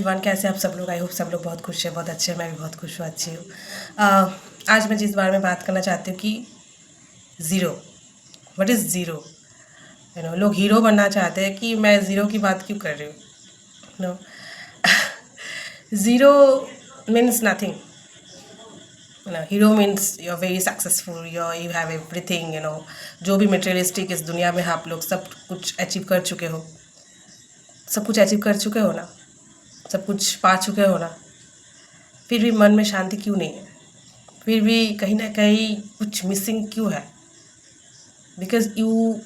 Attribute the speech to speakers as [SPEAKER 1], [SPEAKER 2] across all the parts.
[SPEAKER 1] Everyone, कैसे आप सब लोग? आई होप सब लोग बहुत खुश है, बहुत अच्छे हैं। मैं भी बहुत खुश हूँ, अच्छी हूँ। आज मैं जिस बारे में बात करना चाहती हूँ कि ज़ीरो, व्हाट इज़ ज़ीरो। लोग हीरो बनना चाहते हैं कि मैं ज़ीरो की बात क्यों कर रही हूँ। No, zero means nothing. Hero means you are very successful, you have everything. जो भी मटेरियलिस्टिक इस दुनिया में आप लोग सब कुछ अचीव कर चुके हो, सब कुछ अचीव कर चुके हो ना, सब कुछ पा चुके हो ना, फिर भी मन में शांति क्यों नहीं है? फिर भी कहीं ना कहीं कुछ मिसिंग क्यों है? Because you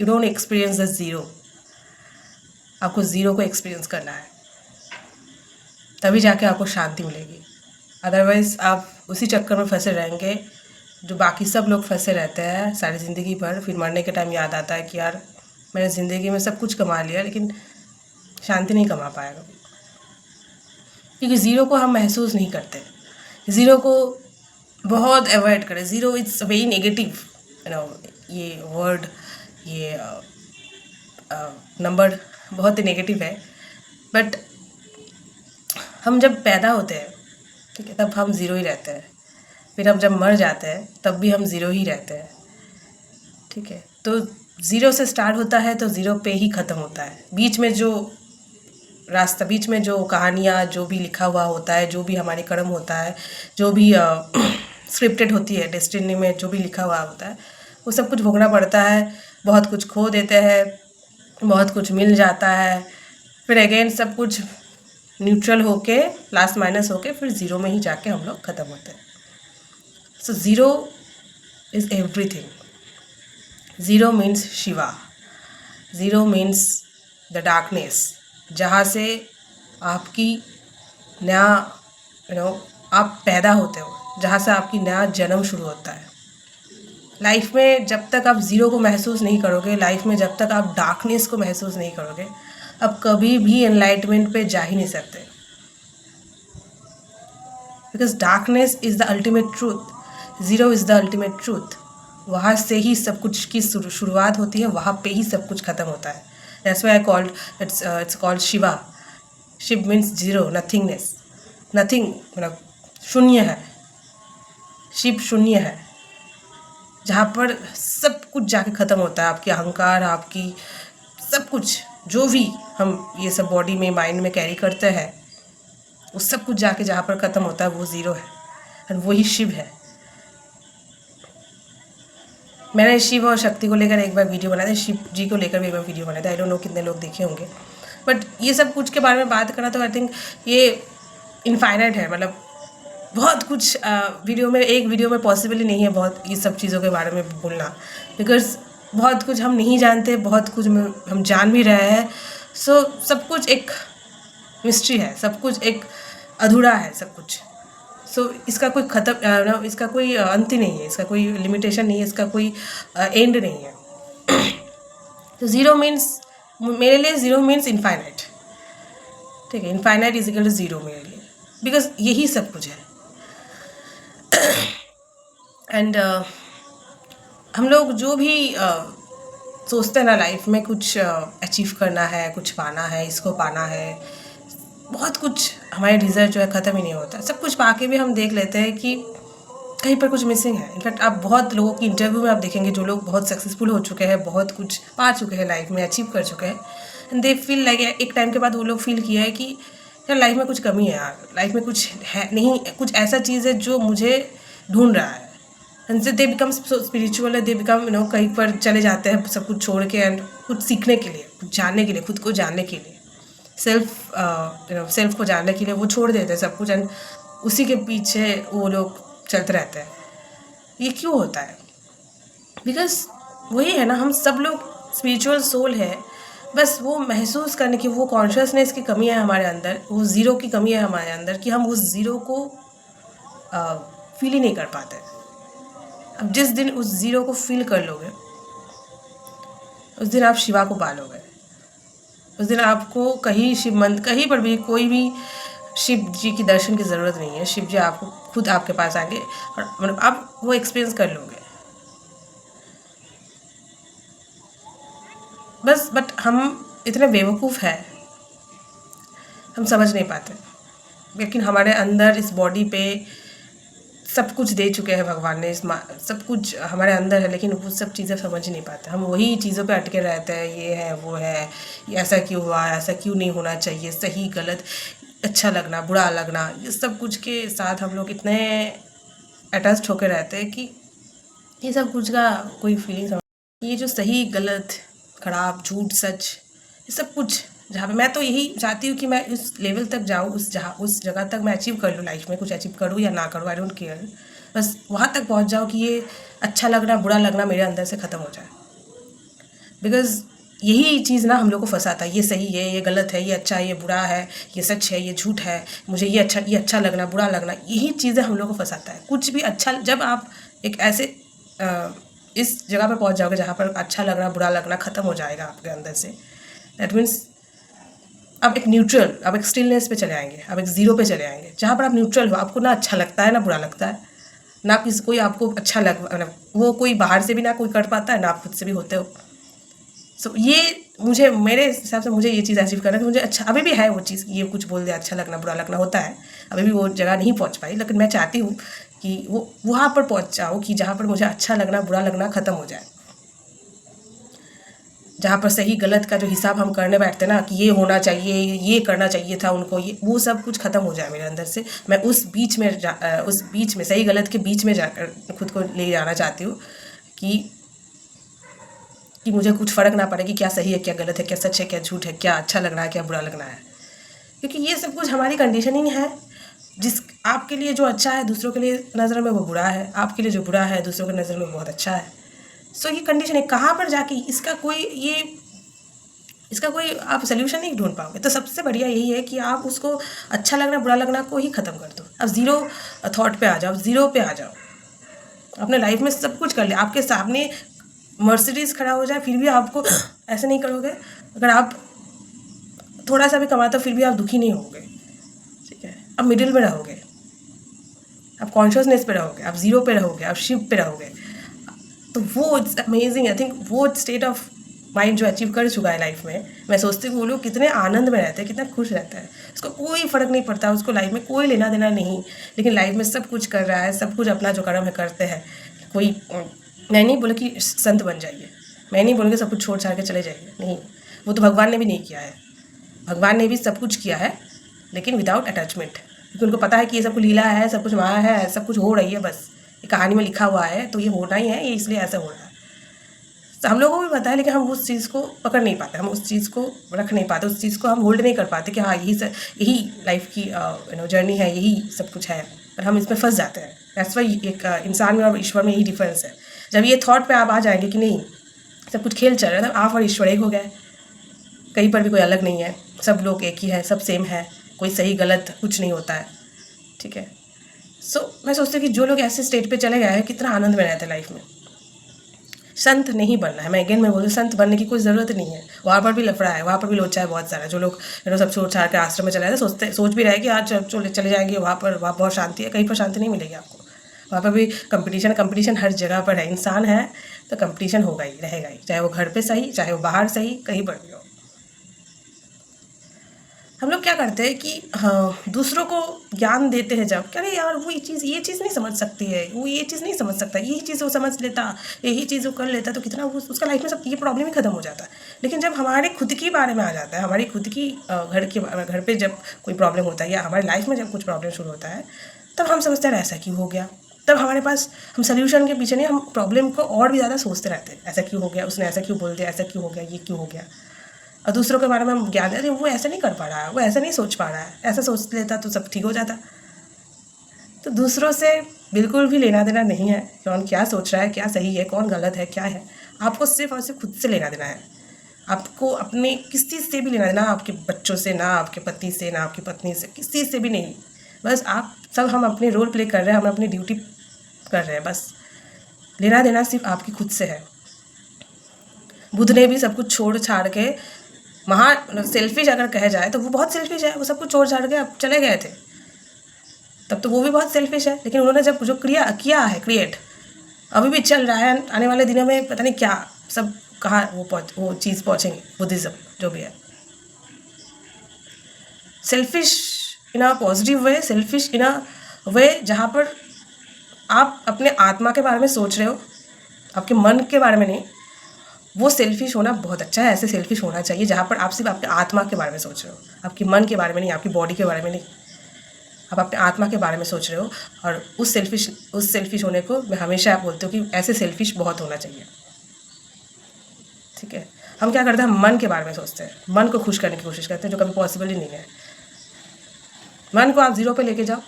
[SPEAKER 1] don't experience the zero. आपको ज़ीरो को एक्सपीरियंस करना है, तभी जाके आपको शांति मिलेगी। अदरवाइज़ आप उसी चक्कर में फंसे रहेंगे जो बाकी सब लोग फंसे रहते हैं सारी ज़िंदगी भर। फिर मरने के टाइम याद आता है कि यार मैंने ज़िंदगी में सब कुछ कमा लिया, लेकिन शांति नहीं कमा पाएगा, क्योंकि ज़ीरो को हम महसूस नहीं करते। ज़ीरो को बहुत अवॉइड करें। ज़ीरो इट्स वेरी नेगेटिव, ये वर्ड, ये नंबर बहुत ही नेगेटिव है। बट हम जब पैदा होते हैं, ठीक है, तब हम ज़ीरो ही रहते हैं। फिर हम जब मर जाते हैं तब भी हम ज़ीरो ही रहते हैं, ठीक है। तो ज़ीरो से स्टार्ट होता है तो ज़ीरो पे ही ख़त्म होता है। बीच में जो रास्ता, बीच में जो कहानियाँ, जो भी लिखा हुआ होता है, जो भी हमारे कर्म होता है, जो भी स्क्रिप्टेड होती है, डेस्टिनी में जो भी लिखा हुआ होता है, वो सब कुछ भोगना पड़ता है। बहुत कुछ खो देते हैं, बहुत कुछ मिल जाता है, फिर अगेन सब कुछ न्यूट्रल होके, प्लस माइनस होके, फिर ज़ीरो में ही जाके हम लोग ख़त्म होते हैं। So zero is everything. Zero means Shiva, zero means the darkness, जहाँ से आपकी नया आप पैदा होते हो, जहाँ से आपकी नया जन्म शुरू होता है। लाइफ में जब तक आप ज़ीरो को महसूस नहीं करोगे, लाइफ में जब तक आप डार्कनेस को महसूस नहीं करोगे, आप कभी भी एनलाइटमेंट पे जा ही नहीं सकते। Because darkness is the ultimate truth, zero is the ultimate truth. वहाँ से ही सब कुछ की शुरुआत होती है, वहाँ पे ही सब कुछ ख़त्म होता है। That's why I called it's called Shiva. Shiv means zero, nothingness, nothing, मतलब शून्य है। शिव शून्य है, जहाँ पर सब कुछ जाके ख़त्म होता है। आपकी अहंकार, आपकी सब कुछ जो भी हम ये सब बॉडी में, माइंड में कैरी करते हैं, वो सब कुछ जाके जहाँ पर ख़त्म होता है वो ज़ीरो है, और वही शिव है। मैंने शिव और शक्ति को लेकर एक बार वीडियो बनाया था, शिव जी को लेकर भी एक बार वीडियो बनाया था। आई डोंट नो कितने लोग देखे होंगे, बट ये सब कुछ के बारे में बात करना तो आई थिंक ये इनफाइनाइट है। मतलब बहुत कुछ वीडियो में, एक वीडियो में पॉसिबल ही नहीं है बहुत ये सब चीज़ों के बारे में बोलना, बिकॉज बहुत कुछ हम नहीं जानते, बहुत कुछ हम जान भी रहे हैं। सो सब कुछ एक मिस्ट्री है, सब कुछ एक अधूरा है, सब कुछ। सो इसका कोई ख़त्म, इसका कोई अंत ही नहीं है, इसका कोई लिमिटेशन नहीं है, इसका कोई एंड नहीं है। तो ज़ीरो मीन्स, मेरे लिए ज़ीरो मीन्स इनफाइनाइट, ठीक है। Infinite is equal to zero मेरे लिए, बिकॉज यही सब कुछ है। एंड हम लोग जो भी सोचते हैं ना लाइफ में, कुछ अचीव करना है, कुछ पाना है, इसको पाना है, बहुत कुछ हमारे डिज़ायर जो है ख़त्म ही नहीं होता। सब कुछ पाके भी हम देख लेते हैं कि कहीं पर कुछ मिसिंग है। इनफैक्ट आप बहुत लोगों की इंटरव्यू में आप देखेंगे, जो लोग बहुत सक्सेसफुल हो चुके हैं, बहुत कुछ पा चुके हैं लाइफ में, अचीव कर चुके हैं, एंड दे फील लाइक, एक टाइम के बाद वो लोग फील किया है कि यार लाइफ में कुछ कमी है, यार लाइफ में कुछ है नहीं, कुछ ऐसा चीज़ है जो मुझे ढूंढ रहा है। And they become spiritual, they become कहीं पर चले जाते हैं सब कुछ छोड़ के, एंड कुछ सीखने के लिए, कुछ जानने के लिए, खुद को जानने के लिए, सेल्फ को जानने के लिए वो छोड़ देते हैं सब कुछ, एंड उसी के पीछे वो लोग चलते रहते हैं। ये क्यों होता है? बिकॉज वही है ना, हम सब लोग स्पिरिचुअल सोल है, बस वो महसूस करने की, वो कॉन्शियसनेस की कमी है हमारे अंदर, वो ज़ीरो की कमी है हमारे अंदर, कि हम उस ज़ीरो को फील ही नहीं कर पाते। अब जिस दिन उस ज़ीरो को फील कर लोगे, उस दिन आप शिवा को पालोगे। उस दिन आपको कहीं शिव मंदिर, कहीं पर भी, कोई भी शिव जी की दर्शन की ज़रूरत नहीं है। शिव जी आपको खुद आपके पास आएंगे, और मतलब आप वो एक्सपीरियंस कर लोगे बस। बट हम इतने बेवकूफ़ हैं हम समझ नहीं पाते। लेकिन हमारे अंदर इस बॉडी पे सब कुछ दे चुके हैं भगवान ने, सब कुछ हमारे अंदर है, लेकिन वो सब चीज़ें समझ नहीं पाते। हम वही चीज़ों पे अटके रहते हैं, ये है वो है, ये ऐसा क्यों हुआ, ऐसा क्यों नहीं होना चाहिए, सही गलत, अच्छा लगना बुरा लगना, ये सब कुछ के साथ हम लोग इतने अटैच्ड होकर रहते हैं कि ये सब कुछ का कोई फीलिंग, ये जो सही गलत खराब झूठ सच, ये सब कुछ जहाँ पे मैं तो यही चाहती हूँ कि मैं उस लेवल तक जाऊँ, उस जगह तक मैं अचीव कर लूँ लाइफ में, कुछ अचीव करूँ या ना करूँ, आई डोंट केयर, बस वहाँ तक पहुँच जाऊँ कि ये अच्छा लगना बुरा लगना मेरे अंदर से ख़त्म हो जाए। बिकॉज़ यही चीज़ ना हम लोग को फंसाता है, ये सही है, ये गलत है, ये अच्छा है, ये बुरा है, ये सच है, ये झूठ है, मुझे ये अच्छा लगना बुरा लगना, यही चीज़ें हम लोग को फंसाता है। कुछ भी अच्छा, जब आप एक ऐसे इस जगह पर पहुंच जाओगे जहाँ पर अच्छा लगना बुरा लगना ख़त्म हो जाएगा आपके अंदर से, दैट मीन्स आप एक न्यूट्रल, आप एक स्टिलनेस पे चले आएंगे, आप एक ज़ीरो पे चले आएंगे, जहाँ पर आप न्यूट्रल हो, आपको ना अच्छा लगता है ना बुरा लगता है, ना किसी कोई आपको अच्छा मतलब वो कोई बाहर से भी ना कोई कर पाता है, ना आप खुद से भी होते हो। सो ये मुझे, मेरे हिसाब से मुझे ये चीज़ अचीव करना है कि मुझे अच्छा, अभी भी है वो चीज़, ये कुछ बोल दिया अच्छा लगना बुरा लगना होता है, अभी भी वो जगह नहीं पहुंच पाई, लेकिन मैं चाहती हूँ कि वो वहाँ पर पहुँच जाऊँ कि जहाँ पर मुझे अच्छा लगना बुरा लगना ख़त्म हो जाए, जहाँ पर सही गलत का जो हिसाब हम करने बैठते ना कि ये होना चाहिए, ये करना चाहिए था उनको, ये वो सब कुछ ख़त्म हो जाए मेरे अंदर से। मैं उस बीच में सही गलत के बीच में जाकर खुद को ले जाना चाहती हूँ कि मुझे कुछ फ़र्क ना पड़े कि क्या सही है क्या गलत है, क्या सच है क्या झूठ है, क्या अच्छा लगना है क्या बुरा लगना है, क्योंकि ये सब कुछ हमारी कंडीशनिंग है। जिस आपके लिए जो अच्छा है दूसरों के लिए नज़र में वो बुरा है, आपके लिए जो बुरा है दूसरों की नज़र में बहुत अच्छा है। सो ये कंडीशन है, कहाँ पर जाके इसका कोई आप सोल्यूशन नहीं ढूंढ पाओगे। तो सबसे बढ़िया यही है कि आप उसको अच्छा लगना बुरा लगना को ही ख़त्म कर दो। अब ज़ीरो थॉट पे आ जाओ, ज़ीरो पे आ जाओ, अपने लाइफ में सब कुछ कर ले, आपके सामने मर्सिडीज़ खड़ा हो जाए फिर भी आपको ऐसे नहीं करोगे। अगर आप थोड़ा सा भी कमाते हो फिर भी आप दुखी नहीं होगे, ठीक है, आप मिडिल में रहोगे, आप कॉन्शियसनेस पे रहोगे, आप ज़ीरो पे रहोगे, आप शिव पे रहोगे। तो वो इट्स अमेजिंग, आई थिंक वो स्टेट ऑफ माइंड जो अचीव कर चुका है लाइफ में, मैं सोचती हूँ वो लोग कितने आनंद में रहते हैं, कितना खुश रहता है, उसको कोई फ़र्क नहीं पड़ता, उसको लाइफ में कोई लेना देना नहीं, लेकिन लाइफ में सब कुछ कर रहा है, सब कुछ अपना जो कर्म है करते हैं। कोई मैं नहीं बोले कि संत बन जाइए, मैं नहीं बोलूँगी सब कुछ छोड़ छाड़ के चले जाइए, नहीं, वो तो भगवान ने भी नहीं किया है। भगवान ने भी सब कुछ किया है लेकिन विदाउट अटैचमेंट, क्योंकि उनको पता है कि ये सब कुछ लीला है, सब कुछ माया है, सब कुछ हो रही है, बस ये कहानी में लिखा हुआ है तो ये होना ही है, ये इसलिए ऐसा हो रहा है। तो हम लोगों को भी पता है लेकिन हम उस चीज़ को पकड़ नहीं पाते, हम उस चीज़ को रख नहीं पाते, उस चीज़ को हम होल्ड नहीं कर पाते कि हाँ यही लाइफ की जर्नी है, यही सब कुछ है, पर हम इसमें फंस जाते हैं। दैट्स वाई एक इंसान में और ईश्वर में यही डिफरेंस है। जब ये थॉट पे आप आ जाएंगे कि नहीं सब कुछ खेल चल रहा है, तब आप और ईश्वर एक हो गए, कहीं पर भी कोई अलग नहीं है, सब लोग एक ही है, सब सेम है, कोई सही गलत कुछ नहीं होता है, ठीक है। सो मैं सोचती हूँ कि जो लोग ऐसे स्टेट पे चले गए हैं कितना आनंद में रहते हैं लाइफ में। संत नहीं बनना है, मैं अगेन मैं बोलूँ संत बनने की कोई ज़रूरत नहीं है, वहाँ पर भी लफड़ा है, वहाँ पर भी लोचा है बहुत सारा। जो लोग सब छोड़ छाड़ के आश्रम में चले जाते सोच भी रहे कि आज चले जाएंगे वहाँ बहुत शांति है, कहीं पर शांति नहीं मिलेगी आपको। वहाँ पर भी कंपटीशन हर जगह पर है, इंसान है तो कंपटीशन होगा ही, रहेगा ही, चाहे वो घर पे सही चाहे वो बाहर सही, कहीं पर भी हो। हम लोग क्या करते हैं कि हाँ दूसरों को ज्ञान देते हैं जब, क्या यार वो ये चीज़ नहीं समझ सकती है, वो ये चीज़ नहीं समझ सकता, यही चीज़ वो समझ लेता, यही चीज़ वो कर लेता तो कितना वो उसका लाइफ में सब ये प्रॉब्लम ही ख़त्म हो जाता है। लेकिन जब हमारे खुद के बारे में आ जाता है, हमारी खुद की घर पे जब कोई प्रॉब्लम होता है या हमारी लाइफ में जब कुछ प्रॉब्लम शुरू होता है, तब हम समझते हैं ऐसा क्यों हो गया। तब हमारे पास हम सोल्यूशन के पीछे नहीं, हम प्रॉब्लम को और भी ज़्यादा सोचते रहते हैं, ऐसा क्यों हो गया, उसने ऐसा क्यों बोल दिया, ऐसा क्यों हो गया, ये क्यों हो गया। और दूसरों के बारे में हम ज्ञान देते वो ऐसा नहीं कर पा रहा है, वो ऐसा नहीं सोच पा रहा है, ऐसा सोच लेता तो सब ठीक हो जाता। तो दूसरों से बिल्कुल भी लेना देना नहीं है, कौन क्या सोच रहा है, क्या सही है कौन गलत है क्या है, आपको सिर्फ और सिर्फ खुद से लेना देना है। आपको अपने किसी से भी लेना देना, आपके बच्चों से ना, आपके पति से ना, आपकी पत्नी से, किसी से भी नहीं। बस आप सब हम अपने रोल प्ले कर रहे हैं, हम अपनी ड्यूटी कर रहे हैं, बस लेना देना सिर्फ आपकी खुद से है। बुद्ध ने भी सब कुछ छोड़ छाड़ के सेल्फिश अगर कहा जाए तो वो बहुत सेल्फिश है, वो सब कुछ छोड़ छाड़ के अब चले गए थे, तब तो वो भी बहुत सेल्फिश है। लेकिन उन्होंने जब जो किया है क्रिएट, अभी भी चल रहा है, आने वाले दिनों में पता नहीं क्या सब कहाँ वो चीज़ पहुँचेंगे, बुद्धिज़्म जो भी है। Selfish in a positive way, selfish in a way जहाँ पर आप अपने आत्मा के बारे में सोच रहे हो, आपके मन के बारे में नहीं। वो सेल्फिश होना बहुत अच्छा है, ऐसे सेल्फिश होना चाहिए जहाँ पर आप सिर्फ अपने आत्मा के बारे में सोच रहे हो, आपके मन के बारे में नहीं, आपकी बॉडी के बारे में नहीं, आप अपने आत्मा के बारे में सोच रहे हो। और उस सेल्फिश होने को मैं हमेशा बोलती हूँ कि ऐसे सेल्फिश बहुत होना चाहिए। ठीक है, हम क्या करते हैं, हम मन के बारे में सोचते हैं, मन को खुश करने की कोशिश करते हैं, जो कभी पॉसिबल ही नहीं है। मन को आप 0 पे लेके जाओ,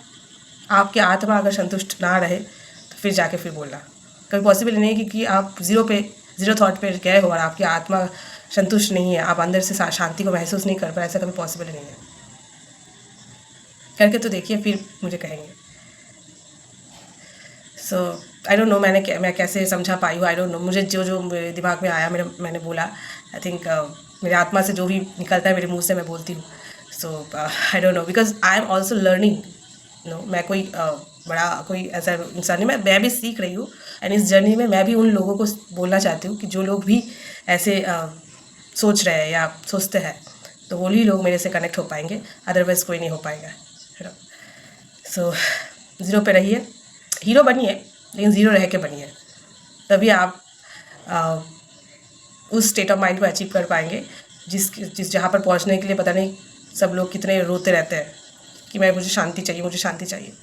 [SPEAKER 1] आपकी आत्मा अगर संतुष्ट ना रहे तो फिर जाके फिर बोलना। कभी पॉसिबल नहीं है कि आप 0 थॉट पे गए हो और आपकी आत्मा संतुष्ट नहीं है, आप अंदर से शांति को महसूस नहीं कर पाए, ऐसा कभी पॉसिबल नहीं है। करके तो देखिए, फिर मुझे कहेंगे। सो आई डोंट नो मैं कैसे समझा पाई हूँ, आई डोंट नो। मुझे जो मेरे दिमाग में आया मैंने बोला। आई थिंक मेरे आत्मा से जो भी निकलता है मेरे मुंह से मैं बोलती हूँ। So I don't know, because I am also learning. No, मैं कोई बड़ा कोई ऐसा इंसान नहीं, मैं भी सीख रही हूँ। एंड इस जर्नी में मैं भी उन लोगों को बोलना चाहती हूँ कि जो लोग भी ऐसे सोच रहे हैं या सोचते हैं, तो वही लोग मेरे से कनेक्ट हो पाएंगे, अदरवाइज़ कोई नहीं हो पाएगा। सो 0 पे रहिए, हीरो बनिए, लेकिन 0 रह के बनिए, तभी आप उस स्टेट ऑफ माइंड को अचीव कर पाएंगे जिस जहाँ पर पहुँचने के लिए पता नहीं सब लोग कितने रोते रहते हैं कि मुझे शांति चाहिए, मुझे शांति चाहिए।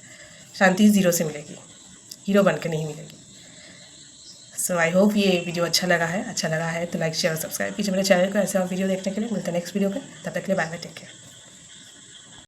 [SPEAKER 1] शांति 0 से मिलेगी, हीरो बन के नहीं मिलेगी। सो आई होप ये वीडियो अच्छा लगा है तो लाइक शेयर और सब्सक्राइब कीजिए मेरे चैनल को ऐसे और वीडियो देखने के लिए। मिलते हैं नेक्स्ट वीडियो पे, तब तक के लिए बाय बाय, टेक केयर।